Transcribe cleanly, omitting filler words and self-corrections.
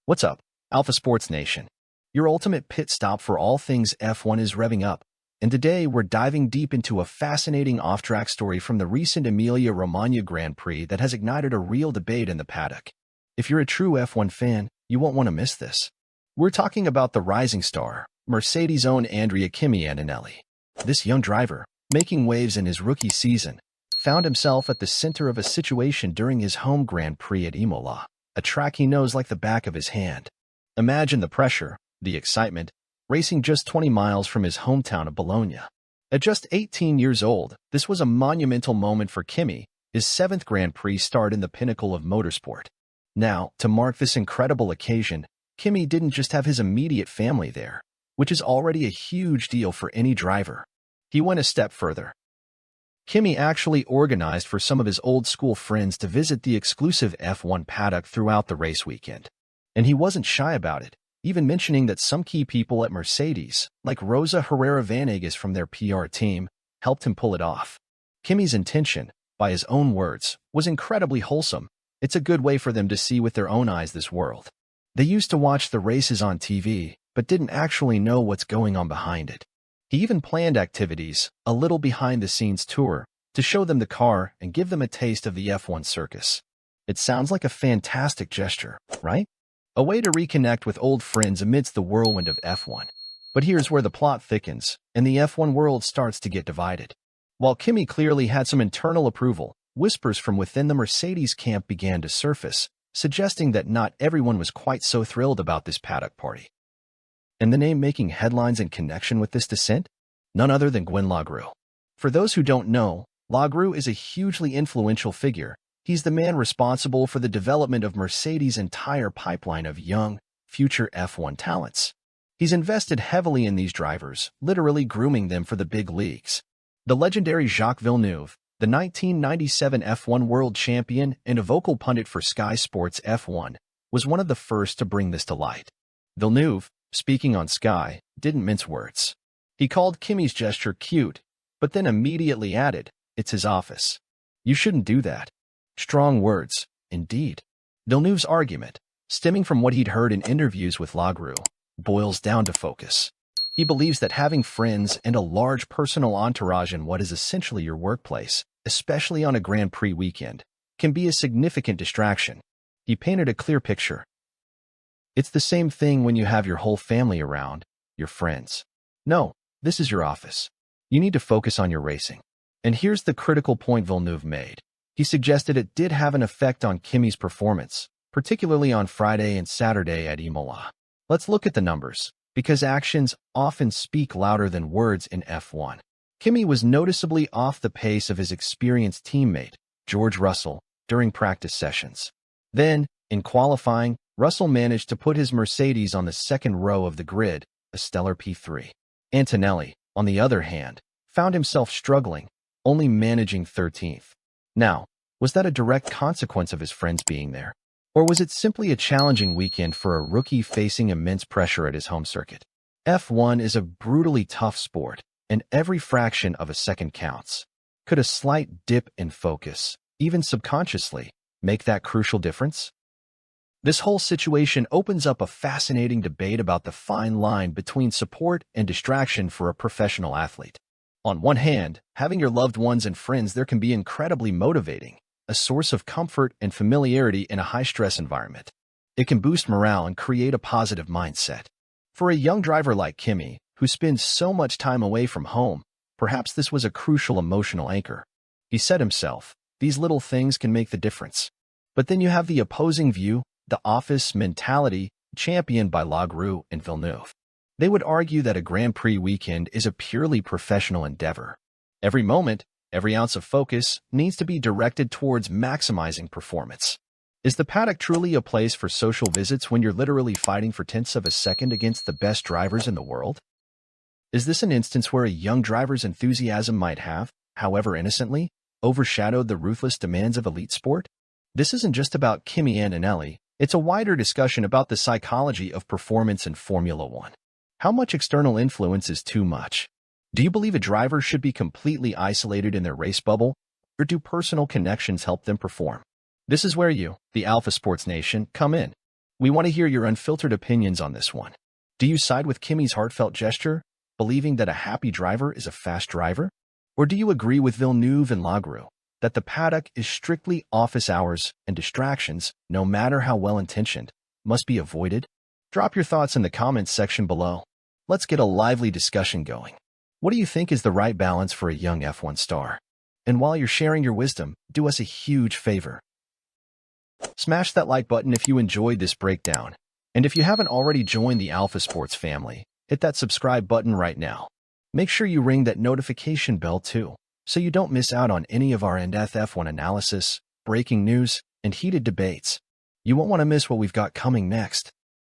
What's up, Alpha Sports Nation? Your ultimate pit stop for all things F1 is revving up, and today we're diving deep into a fascinating off-track story from the recent Emilia Romagna Grand Prix that has ignited a real debate in the paddock. If you're a true F1 fan, you won't want to miss this. We're talking about the rising star, Mercedes' own Kimi Antonelli. This young driver, making waves in his rookie season, found himself at the center of a situation during his home Grand Prix at Imola, a track he knows like the back of his hand. Imagine the pressure, the excitement, racing just 20 miles from his hometown of Bologna. At just 18 years old, this was a monumental moment for Kimi, his 7th Grand Prix start in the pinnacle of motorsport. Now, to mark this incredible occasion, Kimi didn't just have his immediate family there, which is already a huge deal for any driver. He went a step further. Kimi actually organized for some of his old-school friends to visit the exclusive F1 paddock throughout the race weekend. And he wasn't shy about it, even mentioning that some key people at Mercedes, like Rosa Herrera-Vanegas from their PR team, helped him pull it off. Kimi's intention, by his own words, was incredibly wholesome. It's a good way for them to see with their own eyes this world. They used to watch the races on TV, but didn't actually know what's going on behind it. He even planned activities, a little behind-the-scenes tour, to show them the car and give them a taste of the F1 circus. It sounds like a fantastic gesture, right? A way to reconnect with old friends amidst the whirlwind of F1. But here's where the plot thickens, and the F1 world starts to get divided. While Kimi clearly had some internal approval, whispers from within the Mercedes camp began to surface, suggesting that not everyone was quite so thrilled about this paddock party. And the name making headlines in connection with this descent? None other than Gwen Lagrue. For those who don't know, Lagrue is a hugely influential figure. He's the man responsible for the development of Mercedes' entire pipeline of young, future F1 talents. He's invested heavily in these drivers, literally grooming them for the big leagues. The legendary Jacques Villeneuve, the 1997 F1 world champion and a vocal pundit for Sky Sports F1, was one of the first to bring this to light. Villeneuve, speaking on Sky, didn't mince words. He called Kimi's gesture cute, but then immediately added, "It's his office. You shouldn't do that." Strong words, indeed. Villeneuve's argument, stemming from what he'd heard in interviews with Lagrue, boils down to focus. He believes that having friends and a large personal entourage in what is essentially your workplace, especially on a Grand Prix weekend, can be a significant distraction. He painted a clear picture. It's the same thing when you have your whole family around, your friends. No, this is your office. You need to focus on your racing. And here's the critical point Villeneuve made. He suggested it did have an effect on Kimi's performance, particularly on Friday and Saturday at Imola. Let's look at the numbers, because actions often speak louder than words in F1. Kimi was noticeably off the pace of his experienced teammate, George Russell, during practice sessions. Then, in qualifying, Russell managed to put his Mercedes on the second row of the grid, a stellar P3. Antonelli, on the other hand, found himself struggling, only managing 13th. Now, was that a direct consequence of his friends being there? Or was it simply a challenging weekend for a rookie facing immense pressure at his home circuit? F1 is a brutally tough sport, and every fraction of a second counts. Could a slight dip in focus, even subconsciously, make that crucial difference? This whole situation opens up a fascinating debate about the fine line between support and distraction for a professional athlete. On one hand, having your loved ones and friends there can be incredibly motivating, a source of comfort and familiarity in a high-stress environment. It can boost morale and create a positive mindset. For a young driver like Kimi, who spends so much time away from home, perhaps this was a crucial emotional anchor. He said himself, "These little things can make the difference." But then you have the opposing view, the office mentality, championed by Lagrue and Villeneuve. They would argue that a Grand Prix weekend is a purely professional endeavor. Every moment, every ounce of focus needs to be directed towards maximizing performance. Is the paddock truly a place for social visits when you're literally fighting for tenths of a second against the best drivers in the world? Is this an instance where a young driver's enthusiasm might have, however innocently, overshadowed the ruthless demands of elite sport? This isn't just about Kimi Antonelli, it's a wider discussion about the psychology of performance in Formula One. How much external influence is too much? Do you believe a driver should be completely isolated in their race bubble, or do personal connections help them perform? This is where you, the Alpha Sports Nation, come in. We want to hear your unfiltered opinions on this one. Do you side with Kimi's heartfelt gesture, believing that a happy driver is a fast driver? Or do you agree with Villeneuve and Lagrue that the paddock is strictly office hours and distractions, no matter how well-intentioned, must be avoided? Drop your thoughts in the comments section below. Let's get a lively discussion going. What do you think is the right balance for a young F1 star? And while you're sharing your wisdom, do us a huge favor. Smash that like button if you enjoyed this breakdown. And if you haven't already joined the Alpha Sports family, hit that subscribe button right now. Make sure you ring that notification bell too, so you don't miss out on any of our in-depth F1 analysis, breaking news, and heated debates. You won't want to miss what we've got coming next.